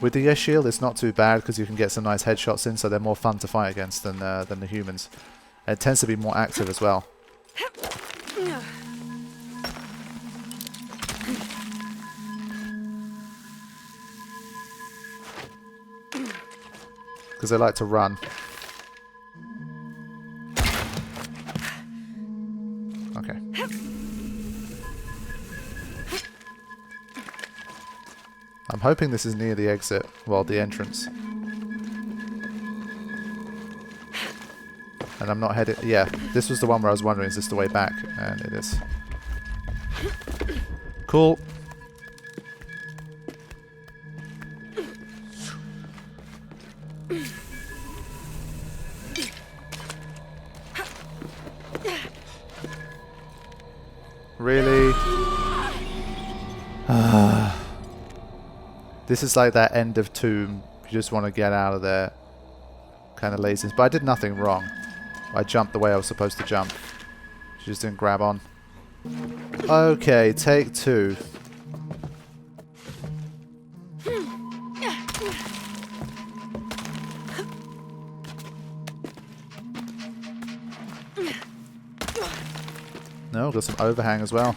With the Ix Chel, it's not too bad because you can get some nice headshots in, so they're more fun to fight against than the humans. And it tends to be more active as well. Because they like to run. Okay. I'm hoping this is near the exit, well, the entrance. And I'm not headed... Yeah, this was the one where I was wondering, is this the way back? And it is. Cool. Really? This is like that end of Tomb. You just want to get out of there. Kind of laziness. But I did nothing wrong. I jumped the way I was supposed to jump. She just didn't grab on. Okay, take 2. No, got some overhang as well.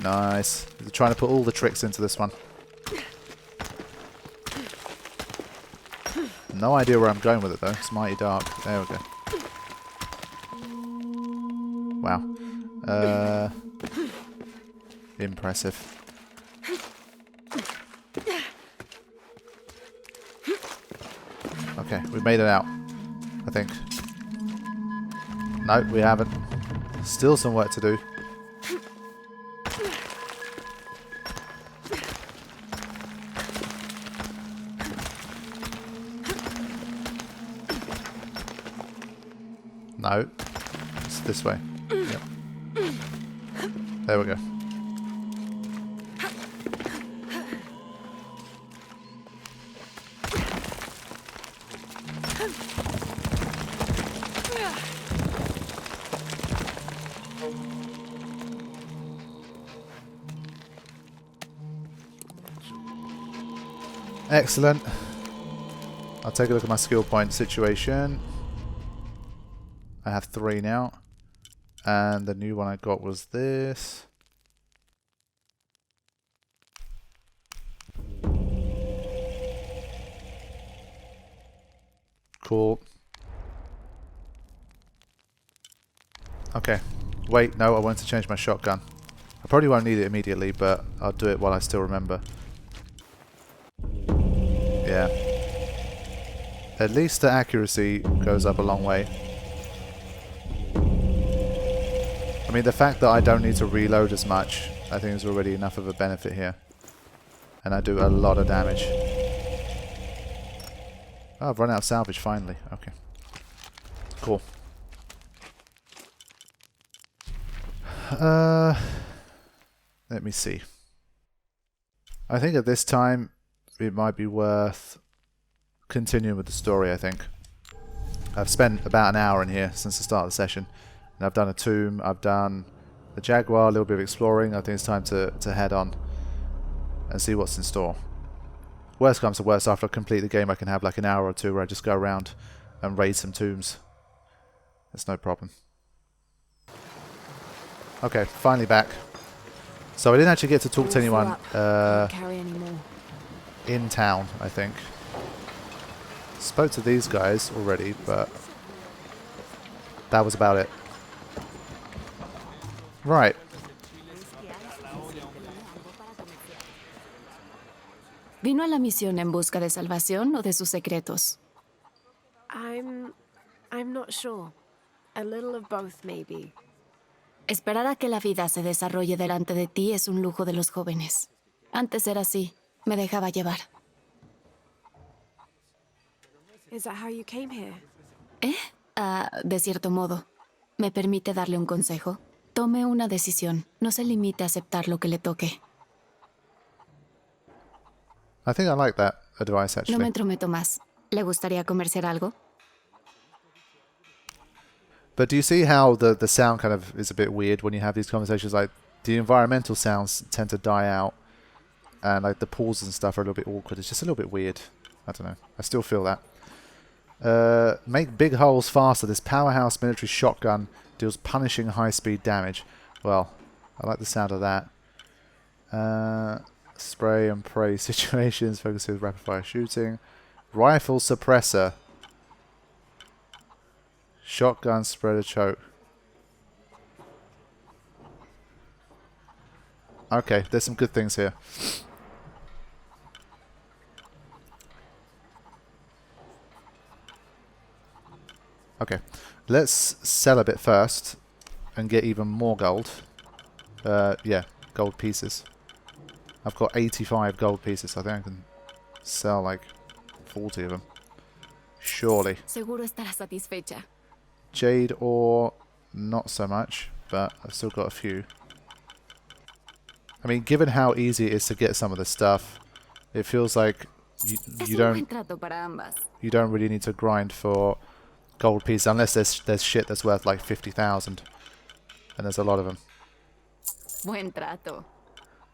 Nice. They're trying to put all the tricks into this one. No idea where I'm going with it though. It's mighty dark. There we go. Wow. Impressive. Okay, we've made it out. I think. No, we haven't. Still some work to do. No. It's this way. Yep. There we go. Excellent. I'll take a look at my skill point situation. I have 3 now. And the new one I got was this. Cool. Okay. Wait, no, I want to change my shotgun. I probably won't need it immediately, but I'll do it while I still remember. Yeah. At least the accuracy goes up a long way. I mean, the fact that I don't need to reload as much, I think is already enough of a benefit here. And I do a lot of damage. Oh, I've run out of salvage finally. Okay. Cool. Let me see. I think at this time it might be worth continuing with the story, I think. I've spent about an hour in here since the start of the session. And I've done a tomb, I've done the Jaguar, a little bit of exploring. I think it's time to head on and see what's in store. Worst comes to worst, after I complete the game I can have like an hour or 2 where I just go around and raid some tombs. It's no problem. Okay, finally back. So I didn't actually get to talk to anyone in town, I think. Spoke to these guys already, but that was about it. Right. ¿Vino a la misión en busca de salvación o de sus secretos? I'm not sure. A little of both, maybe. Esperar a que la vida se desarrolle delante de ti es un lujo de los jóvenes. Antes era así. Me dejaba llevar. Is that how you came here? De cierto modo. ¿Me permite darle un consejo? Tome una decisión. No se limite a aceptar lo que le toque. I think I like that advice, actually. No me entrometo más. ¿Le gustaría comerciar algo? But do you see how the sound kind of is a bit weird when you have these conversations? Like, the environmental sounds tend to die out, and like the pauses and stuff are a little bit awkward. It's just a little bit weird. I don't know. I still feel that. Make big holes faster. This powerhouse military shotgun deals punishing high-speed damage. Well, I like the sound of that. Spray and pray situations. Focus with rapid-fire shooting. Rifle suppressor. Shotgun spreader choke. Okay, there's some good things here. Okay, let's sell a bit first and get even more gold. Yeah, gold pieces. I've got 85 gold pieces. I think I can sell like 40 of them. Surely. Seguro estarás satisfecha. Jade ore, not so much, but I've still got a few. I mean, given how easy it is to get some of this stuff, it feels like you don't really need to grind for gold pieces unless there's shit that's worth like 50,000, and there's a lot of them. Buen trato.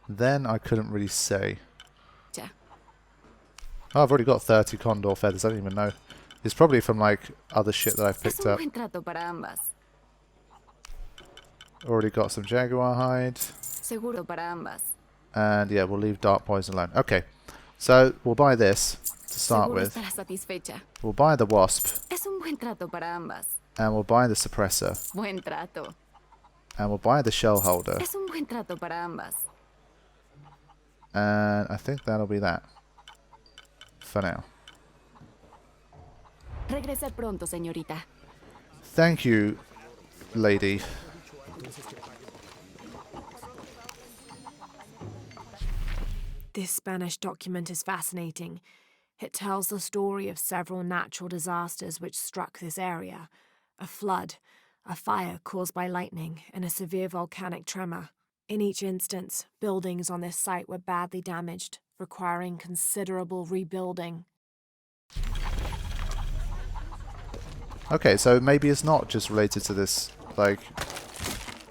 Then I couldn't really say. Ya. Oh, I've already got 30 condor feathers. I don't even know. It's probably from like other shit that I've picked up. Buen trato para ambas. Already got some jaguar hide. Seguro para ambas. And yeah, we'll leave dark poison alone. Okay, so we'll buy this to start Seguro with. estarás satisfecha. We'll buy the wasp. Es un buen trato para ambas. And we'll buy the suppressor. Buen trato. And we'll buy the shell holder. Es un buen trato para ambas. And I think that'll be that. For now. Regrese pronto, señorita. Thank you, lady. This Spanish document is fascinating. It tells the story of several natural disasters which struck this area. A flood, a fire caused by lightning, and a severe volcanic tremor. In each instance, buildings on this site were badly damaged, requiring considerable rebuilding. Okay, so maybe it's not just related to this, like,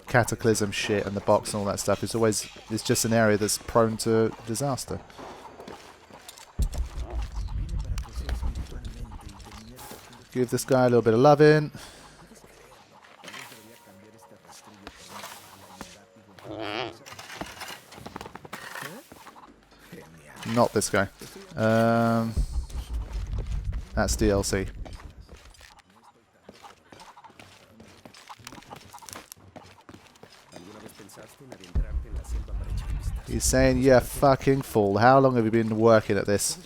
cataclysm shit and the box and all that stuff. It's just an area that's prone to disaster. Give this guy a little bit of loving. Not this guy. That's DLC. He's saying, yeah, fucking fool. How long have you been working at this?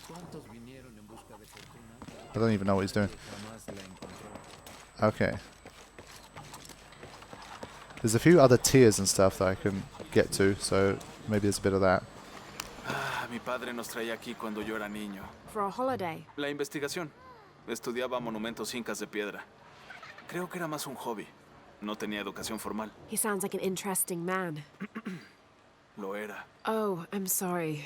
I don't even know what he's doing. Okay. There's a few other tiers and stuff that I can get to, so maybe there's a bit of that. Mi padre nos traía aquí cuando yo era niño. For a holiday. La investigación. Estudiaba monumentos incas de piedra. Creo que era más un hobby. No tenía educación formal. He sounds like an interesting man. Lo era. Oh, I'm sorry.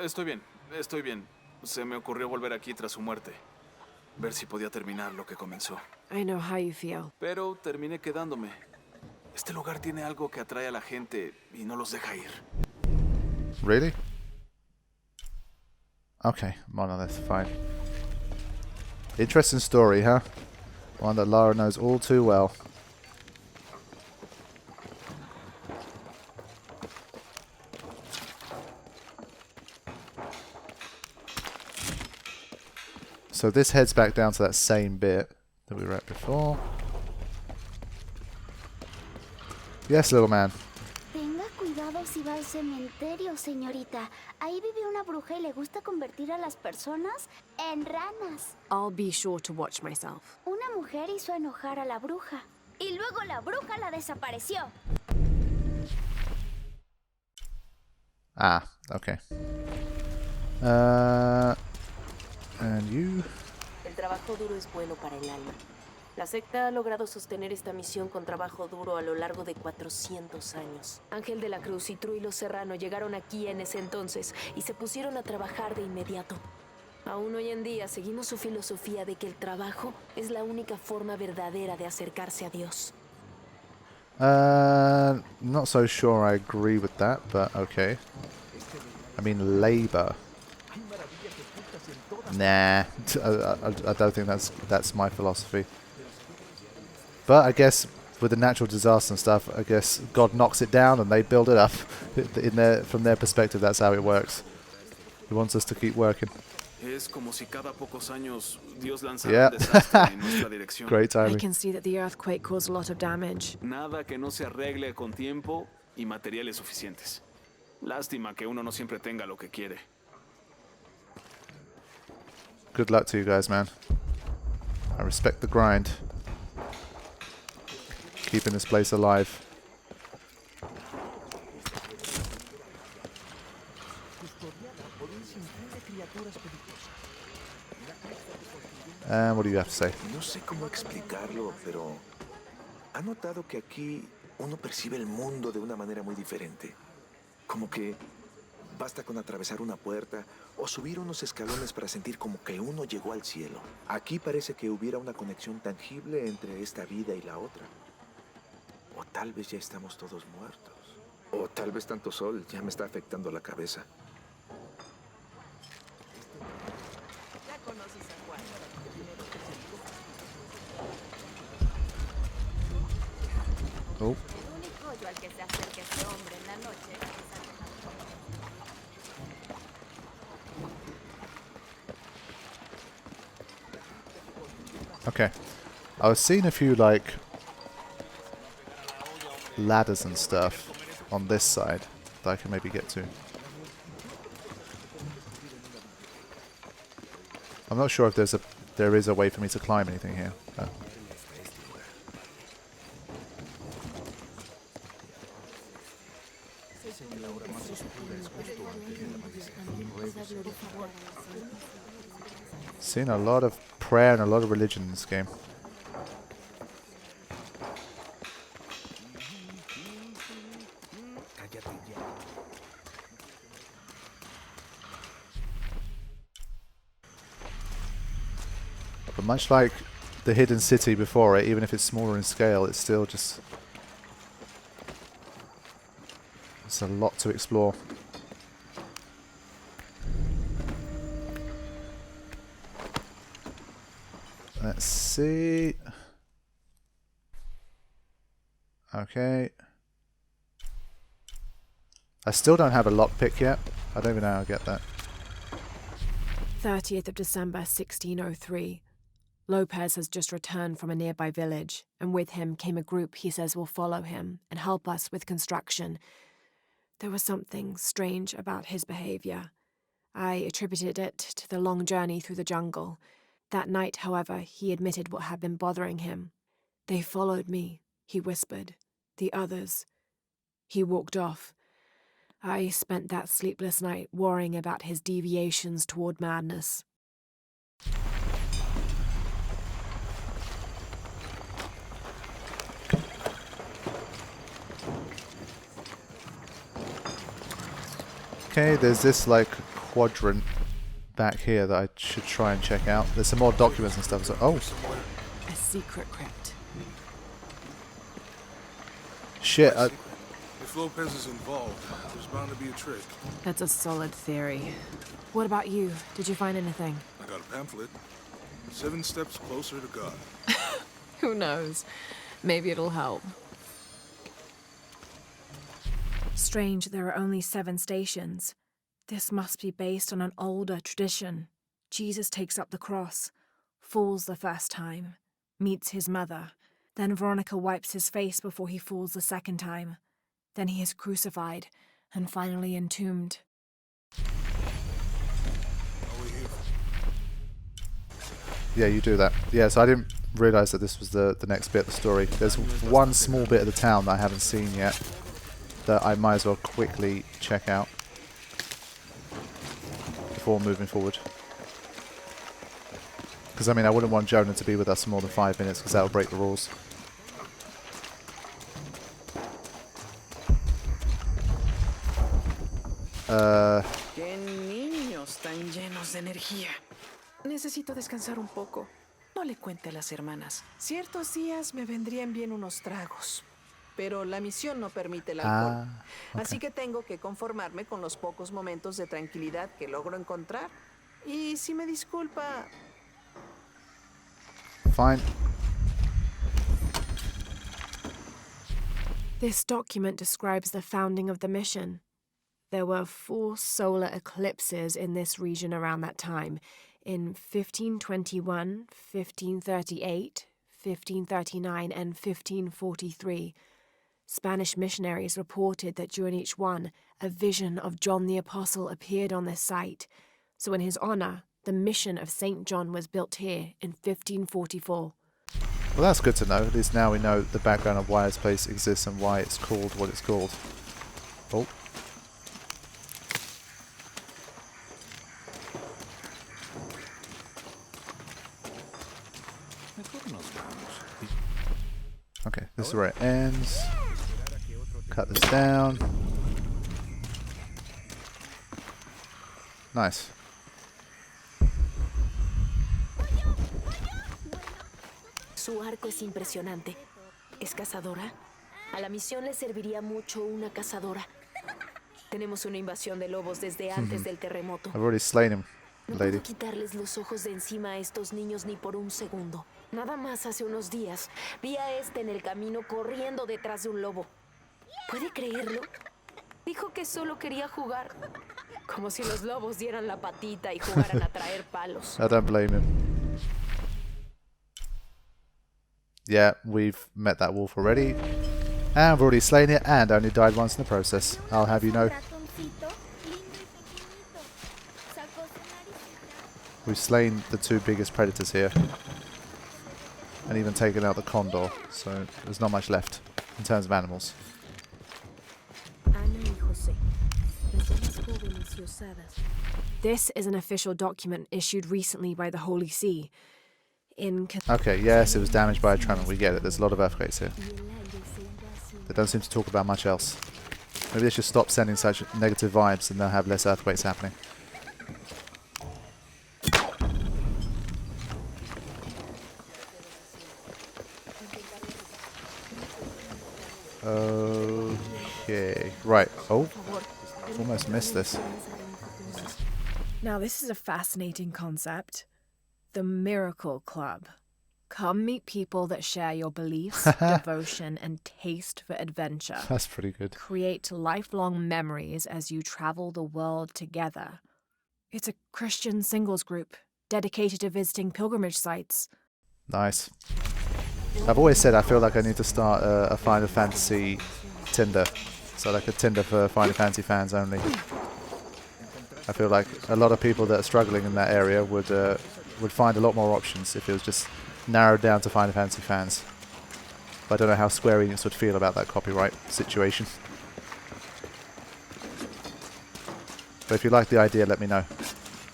Estoy bien, estoy bien. Se me ocurrió volver aquí tras su muerte. Ver si podía terminar lo que comenzó. I know how you feel. Pero terminé quedándome. Este lugar tiene algo que atrae a la gente y no los deja ir. Really? Okay, monolith, fine. Interesting story, huh? One that Lara knows all too well. So this heads back down to that same bit that we were at before. Yes, little man. Tenga cuidado si va al cementerio, señorita. Ahí vive una bruja y le gusta convertir a las personas en ranas. I'll be sure to watch myself. Una mujer hizo enojar a la bruja. Y luego la bruja la desapareció. Ah, okay. And you? El trabajo duro es bueno para el alma. La secta ha logrado sostener esta misión con trabajo duro a lo largo de 400 años. Ángel de la Cruz y Truilo Serrano llegaron aquí en ese entonces y se pusieron a trabajar de inmediato. Aún hoy en día seguimos su filosofía de que el trabajo es la única forma verdadera de acercarse a Dios. Not so sure I agree with that, but okay. I mean, labor. Nah, I don't think that's my philosophy. But I guess with the natural disaster and stuff, I guess God knocks it down and they build it up. From their perspective, that's how it works. He wants us to keep working. Es como si cada pocos años Dios lanzara Yeah. un desastre en nuestra dirección. Great I timing. can see that the earthquake caused a lot of damage. Nada que no se arregle con tiempo y materiales suficientes. Lástima que uno no siempre tenga lo que quiere. Good luck to you guys, man. I respect the grind. Keeping this place alive. And what do you have to say? No sé cómo explicarlo, pero ¿ha notado que aquí uno percibe el mundo de una manera muy diferente? Como que basta con atravesar una puerta o subir unos escalones para sentir como que uno llegó al cielo. Aquí parece que hubiera una conexión tangible entre esta vida y la otra. O tal vez ya estamos todos muertos. O tal vez tanto sol ya me está afectando la cabeza. Oh. Okay. I was seeing a few, like, ladders and stuff on this side that I can maybe get to. I'm not sure if there is a way for me to climb anything here. Seen a lot of prayer and a lot of religion in this game. But much like the hidden city before it, even if it's smaller in scale, it's still just... it's a lot to explore. Let's see. Okay. I still don't have a lockpick yet. I don't even know how to get that. 30th of December, 1603. Lopez has just returned from a nearby village, and with him came a group he says will follow him and help us with construction. There was something strange about his behavior. I attributed it to the long journey through the jungle. That night, however, he admitted what had been bothering him. "They followed me," he whispered. "The others." He walked off. I spent that sleepless night worrying about his deviations toward madness. Okay, there's this like quadrant back here that I should try and check out. There's some more documents and stuff. So, oh, A secret crypt. shit. If Lopez is involved, there's bound to be a trick. That's a solid theory. What about you? Did you find anything? I got a pamphlet. 7 steps closer to God. Who knows? Maybe it'll help. Strange there are only 7 stations. This must be based on an older tradition. Jesus takes up the cross, falls the first time, meets his mother. Then Veronica wipes his face before he falls the second time. Then he is crucified and finally entombed. Yeah, you do that. Yeah, so I didn't realise that this was the next bit of the story. There's one small bit of the town that I haven't seen yet that I might as well quickly check out before moving forward. Because, I mean, I wouldn't want Jonah to be with us for more than 5 minutes because that would break the rules. ¡Qué niños tan llenos de energía! Necesito descansar un poco. No le cuente a las hermanas. Ciertos días me vendrían bien unos tragos. pero la misión no permite el alcohol. Okay. Así que tengo que conformarme con los pocos momentos de tranquilidad que logro encontrar. Y si me disculpa... Fine. This document describes the founding of the mission. There were 4 solar eclipses in this region around that time, in 1521, 1538, 1539, and 1543. Spanish missionaries reported that during each one, a vision of John the Apostle appeared on this site. So in his honor, the Mission of St. John was built here in 1544. Well, that's good to know. At least now we know the background of why this place exists and why it's called what it's called. Oh. Okay, this is where it ends. Cut this down. Nice. Su arco es impresionante. ¿Es cazadora? A la misión le serviría mucho una cazadora. Tenemos una invasión de lobos desde antes del terremoto. I've already slain him, No lady. puedo quitarles los ojos de encima a estos niños ni por un segundo. Nada más hace unos días vi a este en el camino corriendo detrás de un lobo. ¿Puede creerlo? Dijo que solo quería jugar. Como si los lobos dieran la patita y jugaran a traer palos. I don't blame him. Yeah, we've met that wolf already. And I've already slain it and only died once in the process. I'll have you know. We've slain the 2 biggest predators here. And even taken out the condor. So there's not much left in terms of animals. This is an official document issued recently by the Holy See. Okay, yes, it was damaged by a tremor. We get it. There's a lot of earthquakes here. They don't seem to talk about much else. Maybe they should stop sending such negative vibes and they'll have less earthquakes happening. Okay, right. Oh, almost missed this. Now, this is a fascinating concept. The Miracle Club. Come meet people that share your beliefs, devotion, and taste for adventure. That's pretty good. Create lifelong memories as you travel the world together. It's a Christian singles group dedicated to visiting pilgrimage sites. Nice. I've always said I feel like I need to start a Final Fantasy Tinder. So like a Tinder for Final Fantasy fans only. I feel like a lot of people that are struggling in that area would find a lot more options if it was just narrowed down to Final Fantasy fans. But I don't know how Square Enix would feel about that copyright situation. But if you like the idea, let me know.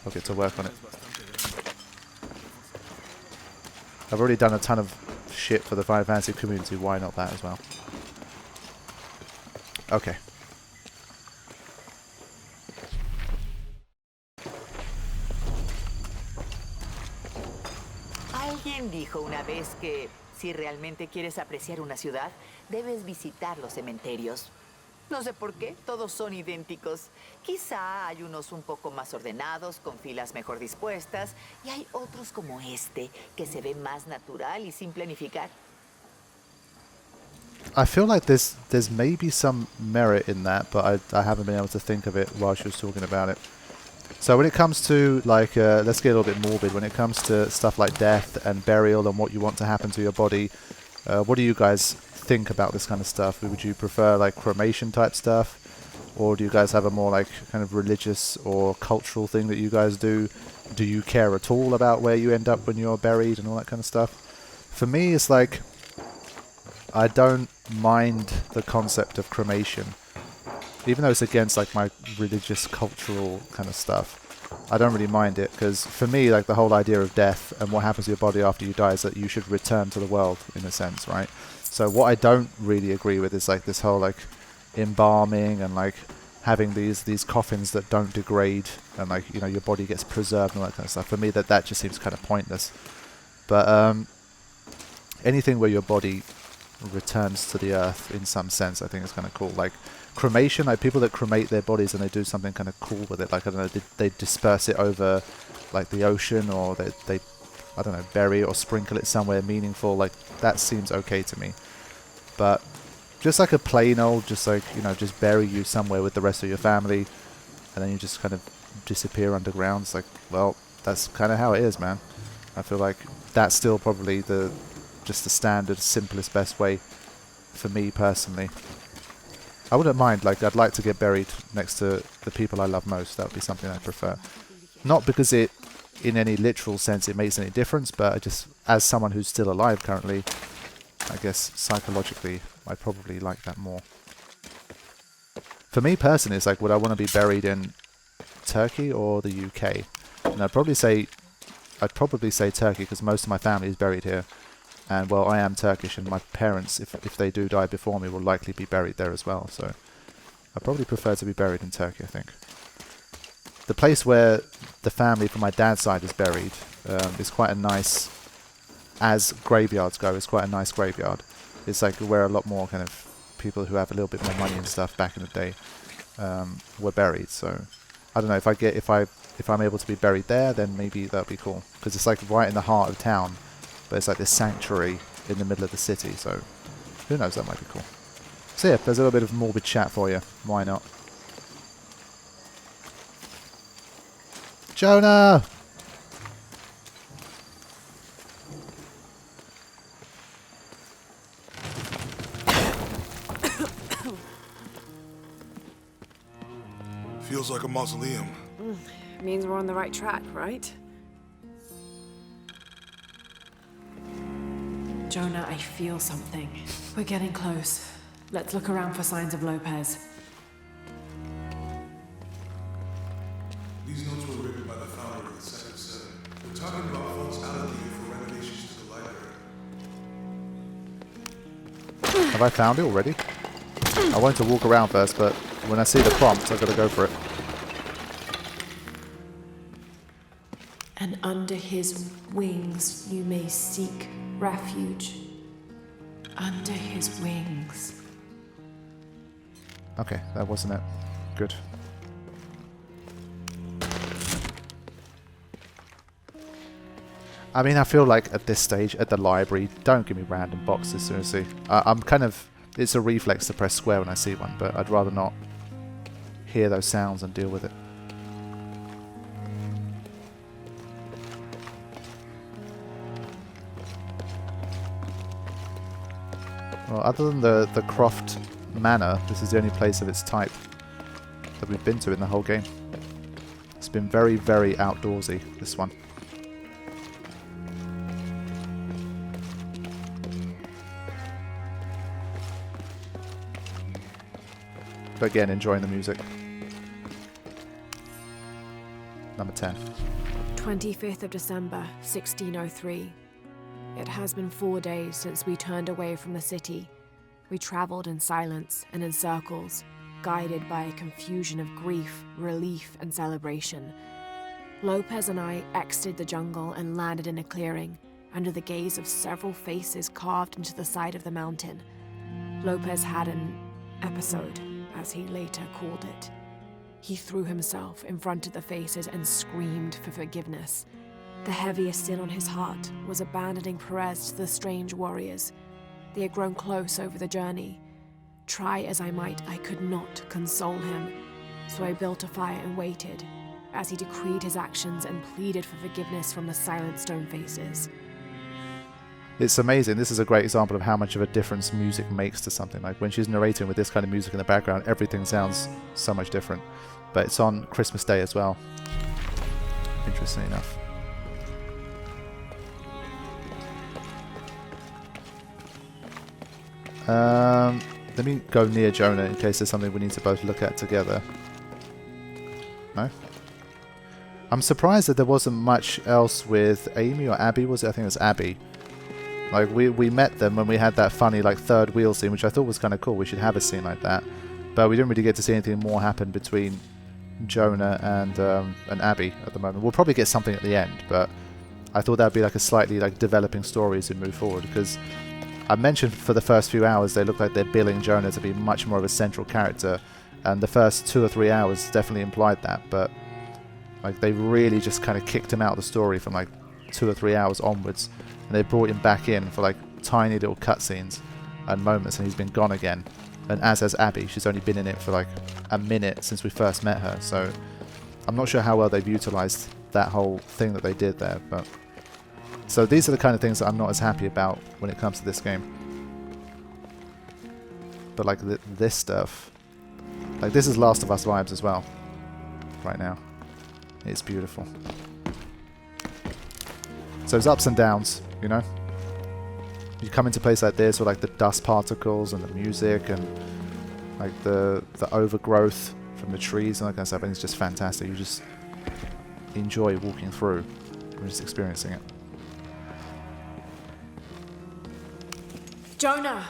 I'll get to work on it. I've already done a ton of shit for the Final Fantasy community, why not that as well? Okay. Alguien dijo una vez que si realmente quieres apreciar una ciudad, debes visitar los cementerios. No sé por qué, todos son idénticos. Quizá hay unos un poco más ordenados, con filas mejor dispuestas, y hay otros como este, que se ve más natural y sin planificar. I feel like there's maybe some merit in that, but I haven't been able to think of it while she was talking about it. So when it comes to, like, let's get a little bit morbid, when it comes to stuff like death and burial and what you want to happen to your body, what do you guys think about this kind of stuff? Would you prefer, like, cremation type stuff? Or do you guys have a more, like, kind of religious or cultural thing that you guys do? Do you care at all about where you end up when you're buried and all that kind of stuff? For me, it's like, I don't mind the concept of cremation. Even though it's against like my religious, cultural kind of stuff, I don't really mind it, because for me, like the whole idea of death and what happens to your body after you die is that you should return to the world in a sense, right? So what I don't really agree with is like this whole like embalming and like having these coffins that don't degrade and like, you know, your body gets preserved and all that kind of stuff. For me, that just seems kind of pointless. But anything where your body returns to the earth in some sense. I think it's kind of cool. Like cremation, like people that cremate their bodies and they do something kind of cool with it. Like I don't know, they disperse it over like the ocean, or they I don't know, bury it or sprinkle it somewhere meaningful. Like that seems okay to me. But just like a plain old, just like, you know, just bury you somewhere with the rest of your family, and then you just kind of disappear underground. It's like, well, that's kind of how it is, man. I feel like that's still probably just the standard, simplest, best way for me personally. I wouldn't mind, like, I'd like to get buried next to the people I love most. That would be something I'd prefer. Not because it, in any literal sense, it makes any difference, but I just, as someone who's still alive currently, I guess psychologically, I probably like that more. For me personally, it's like, would I want to be buried in Turkey or the UK? And I'd probably say Turkey, because most of my family is buried here. And, well, I am Turkish, and my parents, if they do die before me, will likely be buried there as well. So I probably prefer to be buried in Turkey, I think. The place where the family from my dad's side is buried is quite a nice, as graveyards go, it's quite a nice graveyard. It's like where a lot more kind of people who have a little bit more money and stuff back in the day were buried. So I don't know, if I'm able to be buried there, then maybe that'd be cool, because it's like right in the heart of town, but it's like this sanctuary in the middle of the city. So who knows, that might be cool. So yeah, there's a little bit of morbid chat for you. Why not? Jonah! Feels like a mausoleum. Means we're on the right track, right? Jonah, I feel something. We're getting close. Let's look around for signs of Lopez. These notes were written by the founder of the Second Seven. They're talking about funds allocated for renovations to the library. Have I found it already? I wanted to walk around first, but when I see the prompt, I've got to go for it. And under his wings you may seek refuge. Under his wings. Okay, that wasn't it. Good. I mean, I feel like at this stage, at the library, don't give me random boxes, seriously. I'm kind of... It's a reflex to press square when I see one, but I'd rather not hear those sounds and deal with it. Well, other than the Croft Manor, this is the only place of its type that we've been to in the whole game. It's been very, very outdoorsy, this one. But again, enjoying the music. Number 10. 25th of December, 1603. It has been 4 days since we turned away from the city. We traveled in silence and in circles, guided by a confusion of grief, relief, and celebration. Lopez and I exited the jungle and landed in a clearing, under the gaze of several faces carved into the side of the mountain. Lopez had an episode, as he later called it. He threw himself in front of the faces and screamed for forgiveness. The heaviest sin on his heart was abandoning Perez to the strange warriors. They had grown close over the journey. Try as I might, I could not console him. So I built a fire and waited, as he decreed his actions and pleaded for forgiveness from the silent stone faces. It's amazing. This is a great example of how much of a difference music makes to something. Like when she's narrating with this kind of music in the background, everything sounds so much different. But it's on Christmas Day as well. Interesting enough. Let me go near Jonah in case there's something we need to both look at together. No? I'm surprised that there wasn't much else with Amy or Abby, was it? I think it was Abby. Like, we met them when we had that funny, like, third wheel scene, which I thought was kind of cool. We should have a scene like that. But we didn't really get to see anything more happen between Jonah and Abby at the moment. We'll probably get something at the end, but I thought that would be like a slightly, like, developing story as we move forward, because I mentioned for the first few hours they look like they're billing Jonah to be much more of a central character, and the first 2 or 3 hours definitely implied that, but like they really just kind of kicked him out of the story from like 2 or 3 hours onwards, and they brought him back in for like tiny little cutscenes and moments, and he's been gone again. And as has Abby, she's only been in it for like a minute since we first met her, so I'm not sure how well they've utilized that whole thing that they did there. But so these are the kind of things that I'm not as happy about when it comes to this game. But like this stuff, like this is Last of Us vibes as well right now. It's beautiful. So it's ups and downs, you know. You come into a place like this with like the dust particles and the music and like the overgrowth from the trees and that kind of stuff, and it's just fantastic. You just enjoy walking through and just experiencing it. Jonah,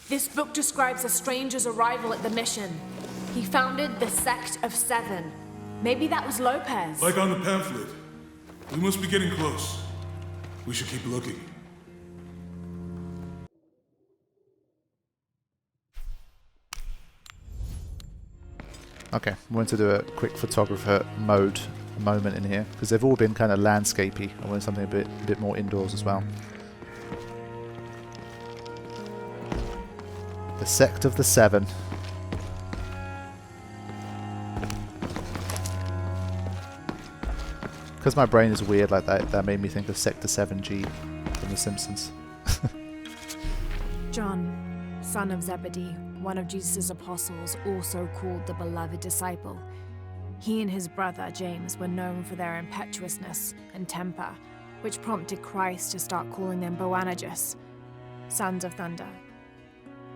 this book describes a stranger's arrival at the mission. He founded the Sect of Seven. Maybe that was Lopez. Like on the pamphlet. We must be getting close. We should keep looking. Okay, I want to do a quick photographer mode moment in here, because they've all been kind of landscapey. I want something a bit more indoors as well. The Sect of the Seven. Because my brain is weird like that, that made me think of Sector 7G from The Simpsons. John, son of Zebedee, one of Jesus' apostles, also called the beloved disciple. He and his brother, James, were known for their impetuousness and temper, which prompted Christ to start calling them Boanerges, sons of thunder.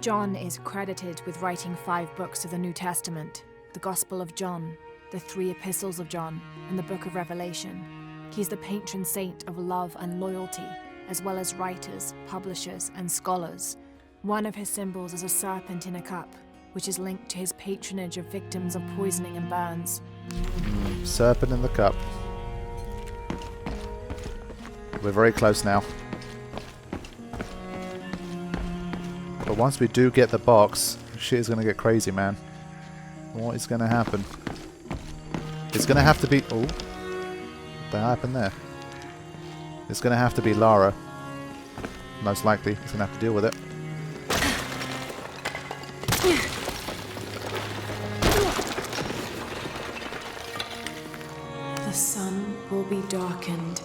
John is credited with writing 5 books of the New Testament, the Gospel of John, the 3 epistles of John, and the Book of Revelation. He's the patron saint of love and loyalty, as well as writers, publishers, and scholars. One of his symbols is a serpent in a cup, which is linked to his patronage of victims of poisoning and burns. Serpent in the cup. We're very close now. But once we do get the box, shit is going to get crazy, man. What is going to happen? It's going to have to be... Oh. What happened there? It's going to have to be Lara. Most likely. He's going to have to deal with it. The sun will be darkened,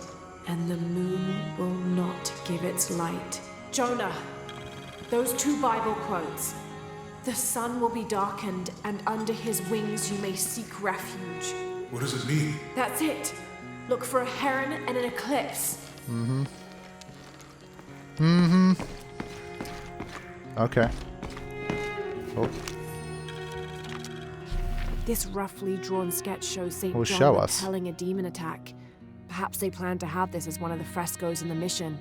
and the moon will not give its light. Jonah, those 2 Bible quotes. The sun will be darkened, and under his wings you may seek refuge. What does it mean? That's it. Look for a heron and an eclipse. Mm-hmm. Mm-hmm. Okay. Oh. This roughly drawn sketch shows St. Show John us. repelling a demon attack. Perhaps they plan to have this as one of the frescoes in the mission.